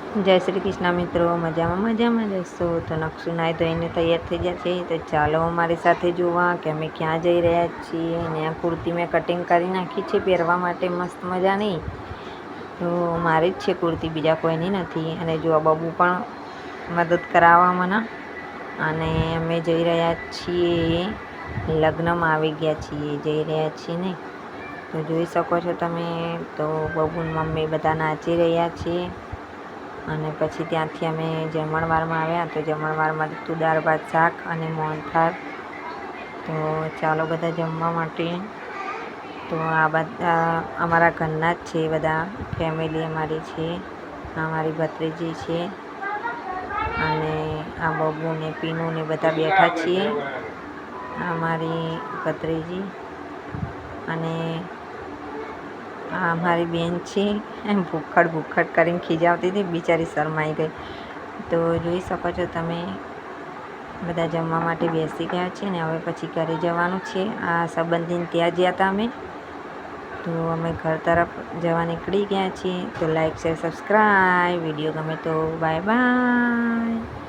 જય શ્રી કૃષ્ણ મિત્રો, મજામાં જશો તો નકશું નાય તો એને તૈયાર થઈ ગયા છે. તો ચાલો અમારી સાથે જોવા કે અમે ક્યાં જઈ રહ્યા છીએ. અને આ કુર્તી મેં કટિંગ કરી નાખી છે પહેરવા માટે મસ્ત મજાની. તો મારી જ છે કુર્તી, બીજા કોઈની નથી. અને જો આ બબુ પણ મદદ કરાવવા મને. અને અમે જઈ રહ્યા છીએ લગ્નમાં આવી ગયા છીએ, જઈ રહ્યા છીએ ને. તો જોઈ શકો છો તમે. તો બબુન મમ્મી બધા નાચી રહ્યા છીએ. અને પછી ત્યાંથી અમે જમણવારમાં આવ્યા. તો જમણવારમાં હતું દાળ ભાત શાક અને મોહનથાળ. તો ચાલો બધા જમવા માટે. તો આ બધા અમારા ઘરના જ છે, બધા ફેમિલી અમારી છે. અમારી ભત્રીજી છે અને આ બબુ ને પીનુ ને બધા બેઠા છીએ. અમારી ભત્રીજી અને આ અમારી બેન છે. એમ ભૂખડ કરીને ખીજાવતી હતી, બિચારી શરમાઈ ગઈ. તો જોઈ શકો છો તમે, બધા જમવા માટે બેસી ગયા છે ને. હવે પછી ઘરે જવાનું છે. આ સંબંધીને ત્યાં ગયા હતા અમે. તો અમે ઘર તરફ જવા નીકળી ગયા છીએ. તો લાઈક શેર સબસ્ક્રાઈબ, વિડીયો ગમે તો બાય બાય.